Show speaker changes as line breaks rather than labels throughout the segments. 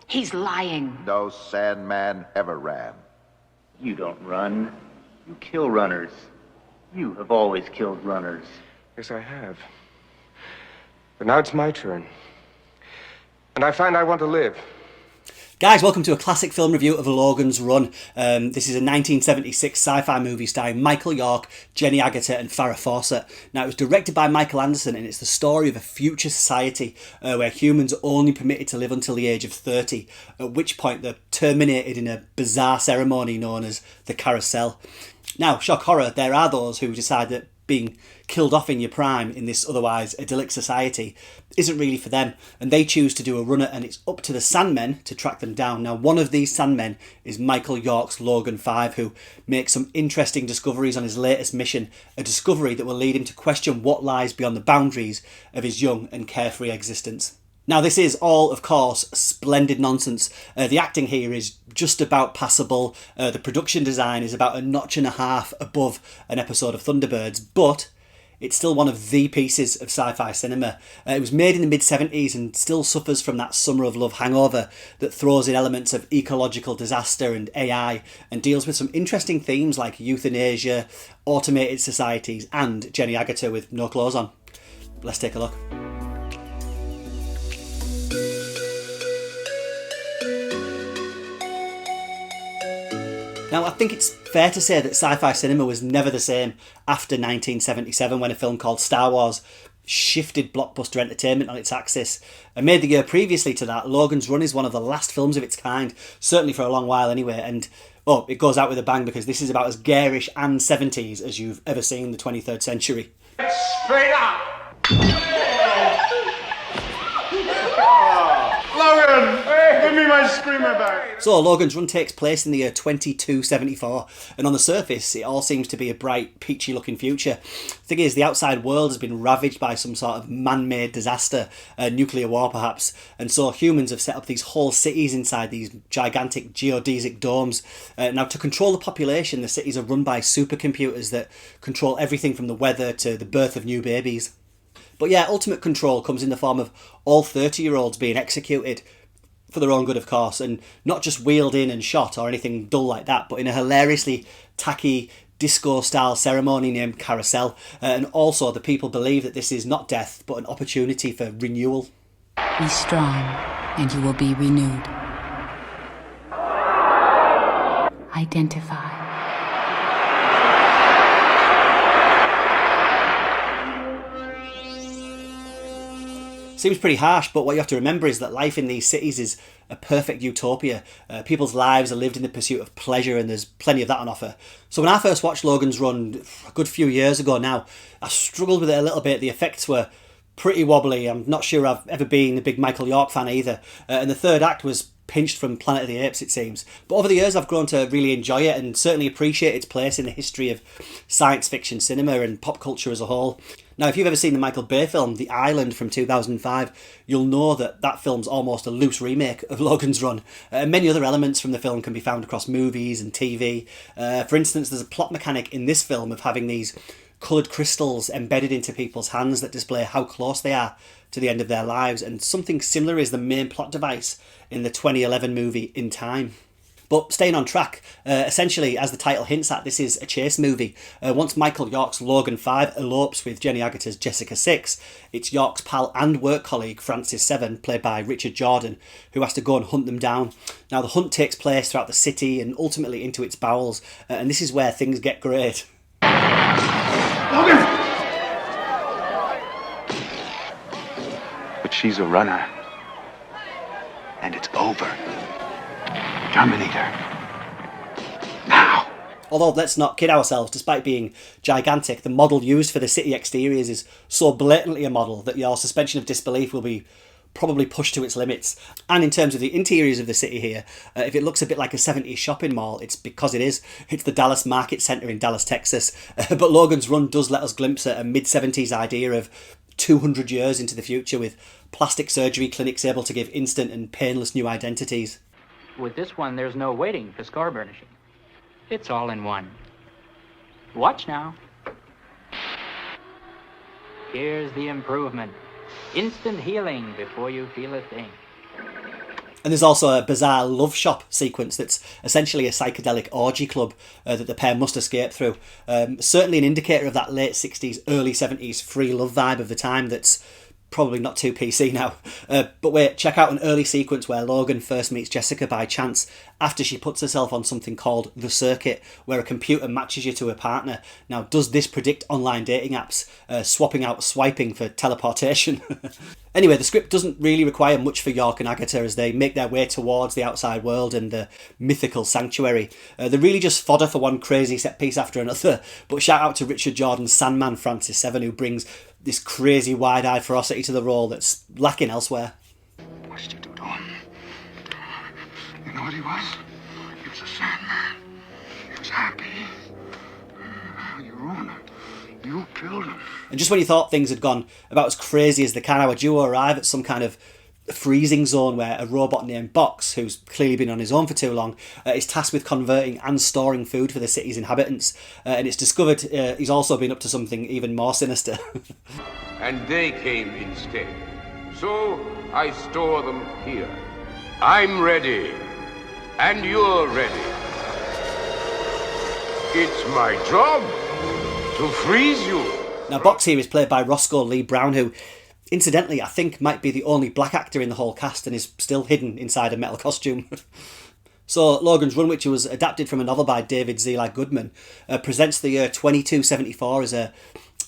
He's lying.
No Sandman ever ran.
You don't run. You kill runners. You have always killed runners.
Yes, I have. But now it's my turn. And I find I want to live.
Guys, welcome to a classic film review of Logan's Run. This is a 1976 sci-fi movie starring Michael York, Jenny Agutter and Farrah Fawcett. Now, it was directed by Michael Anderson, and it's the story of a future society where humans are only permitted to live until the age of 30, at which point they're terminated in a bizarre ceremony known as the Carrousel. Now, shock horror, there are those who decide that being killed off in your prime in this otherwise idyllic society isn't really for them, and they choose to do a runner, and it's up to the Sandmen to track them down. Now, one of these Sandmen is Michael York's Logan 5, who makes some interesting discoveries on his latest mission, a discovery that will lead him to question what lies beyond the boundaries of his young and carefree existence. Now, this is all, of course, splendid nonsense. The acting here is just about passable. The production design is about a notch and a half above an episode of Thunderbirds, but it's still one of the pieces of sci-fi cinema. It was made in the mid-70s and still suffers from that Summer of Love hangover that throws in elements of ecological disaster and AI and deals with some interesting themes like euthanasia, automated societies and Jenny Agutter with no clothes on. Let's take a look. Now, I think it's fair to say that sci-fi cinema was never the same after 1977, when a film called Star Wars shifted blockbuster entertainment on its axis. And made the year previously to that, Logan's Run is one of the last films of its kind, certainly for a long while anyway, and it goes out with a bang because this is about as garish and 70s as you've ever seen the 23rd century.
Straight up!
Logan! Hey, give me my screamer back!
So, Logan's Run takes place in the year 2274, and on the surface, it all seems to be a bright, peachy-looking future. The thing is, the outside world has been ravaged by some sort of man-made disaster, nuclear war perhaps, and so humans have set up these whole cities inside these gigantic geodesic domes. Now, to control the population, the cities are run by supercomputers that control everything from the weather to the birth of new babies. But yeah, ultimate control comes in the form of all 30-year-olds being executed, for their own good, of course, and not just wheeled in and shot or anything dull like that, but in a hilariously tacky disco-style ceremony named Carrousel. And also, the people believe that this is not death, but an opportunity for renewal.
Be strong, and you will be renewed. Identify.
Seems pretty harsh, but what you have to remember is that life in these cities is a perfect utopia. People's lives are lived in the pursuit of pleasure, and there's plenty of that on offer. So when I first watched Logan's Run a good few years ago now, I struggled with it a little bit. The effects were pretty wobbly. I'm not sure I've ever been a big Michael York fan either. And the third act was pinched from Planet of the Apes, it seems. But over the years, I've grown to really enjoy it and certainly appreciate its place in the history of science fiction cinema and pop culture as a whole. Now, if you've ever seen the Michael Bay film, The Island from 2005, you'll know that that film's almost a loose remake of Logan's Run. Many other elements from the film can be found across movies and TV. For instance, there's a plot mechanic in this film of having these coloured crystals embedded into people's hands that display how close they are to the end of their lives, and something similar is the main plot device in the 2011 movie In Time. But staying on track, essentially, as the title hints at, this is a chase movie. Once Michael York's Logan 5 elopes with Jenny Agutter's Jessica 6, it's York's pal and work colleague Francis 7, played by Richard Jordan, who has to go and hunt them down. Now, the hunt takes place throughout the city and ultimately into its bowels, and this is where things get great.
Logan!
But she's a runner. And it's over. Terminate her. Now.
Although, let's not kid ourselves, despite being gigantic, the model used for the city exteriors is so blatantly a model that your suspension of disbelief will be probably pushed to its limits. And in terms of the interiors of the city here, if it looks a bit like a 70s shopping mall, it's because it is. It's the Dallas Market Center in Dallas, Texas. But Logan's Run does let us glimpse at a mid-70s idea of 200 years into the future, with plastic surgery clinics able to give instant and painless new identities.
With this one, there's no waiting for scar burnishing. It's all in one. Watch now. Here's the improvement. Instant healing before you feel a thing.
And there's also a bizarre love shop sequence that's essentially a psychedelic orgy club that the pair must escape through. Certainly an indicator of that late 60s, early 70s free love vibe of the time that's probably not too PC now. But wait, check out an early sequence where Logan first meets Jessica by chance after she puts herself on something called The Circuit, where a computer matches you to a partner. Now, does this predict online dating apps, swapping out swiping for teleportation? Anyway, the script doesn't really require much for York and Agutter as they make their way towards the outside world and the mythical sanctuary. They're really just fodder for one crazy set piece after another, but shout out to Richard Jordan's Sandman Francis Seven, who brings this crazy wide-eyed ferocity to the role that's lacking elsewhere.
What's you do to him? You know what he was? He was a Sandman. He was happy. You ruined it. You killed him.
And just when you thought things had gone about as crazy as they can, our duo arrive at some kind of freezing zone where a robot named Box, who's clearly been on his own for too long, is tasked with converting and storing food for the city's inhabitants. And it's discovered he's also been up to something even more sinister.
And they came instead. So I store them here. I'm ready. And you're ready. It's my job to freeze you.
Now, Box here is played by Roscoe Lee Browne, who, incidentally, I think might be the only black actor in the whole cast and is still hidden inside a metal costume. So, Logan's Run, which was adapted from a novel by David Zeli Goodman, presents the year 2274 as an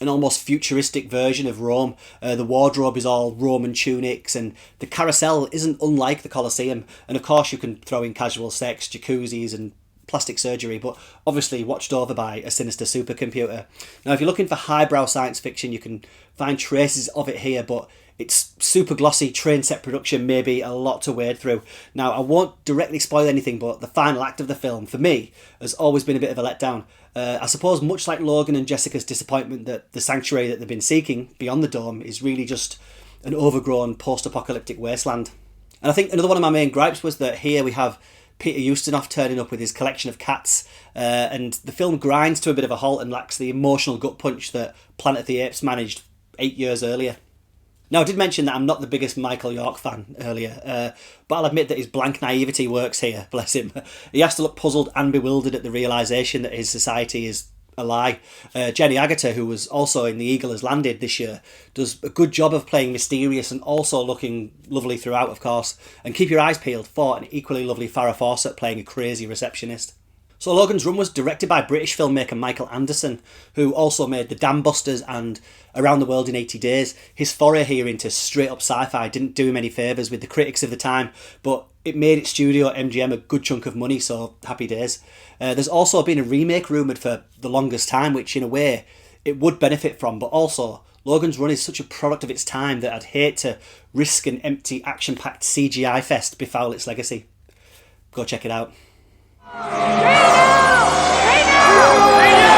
almost futuristic version of Rome. The wardrobe is all Roman tunics, and the Carrousel isn't unlike the Colosseum. And of course, you can throw in casual sex, jacuzzis, and plastic surgery, but obviously watched over by a sinister supercomputer. Now, if you're looking for highbrow science fiction, you can find traces of it here, but it's super glossy train set production, maybe a lot to wade through. Now, I won't directly spoil anything, but the final act of the film, for me, has always been a bit of a letdown. I suppose much like Logan and Jessica's disappointment that the sanctuary that they've been seeking beyond the dome is really just an overgrown post-apocalyptic wasteland. And I think another one of my main gripes was that here we have Peter Ustinov turning up with his collection of cats, and the film grinds to a bit of a halt and lacks the emotional gut punch that Planet of the Apes managed 8 years earlier. Now, I did mention that I'm not the biggest Michael York fan earlier, but I'll admit that his blank naivety works here, bless him. He has to look puzzled and bewildered at the realisation that his society is a lie. Jenny Agutter, who was also in The Eagle Has Landed this year, does a good job of playing mysterious and also looking lovely throughout, of course. And keep your eyes peeled for an equally lovely Farrah Fawcett playing a crazy receptionist. So Logan's Run was directed by British filmmaker Michael Anderson, who also made The Dam Busters and Around the World in 80 Days. His foray here into straight-up sci-fi didn't do him any favours with the critics of the time, but it made its studio MGM a good chunk of money, so happy days. There's also been a remake rumoured for the longest time, which in a way it would benefit from, but also Logan's Run is such a product of its time that I'd hate to risk an empty action-packed CGI fest befoul its legacy. Go check it out.
Right now!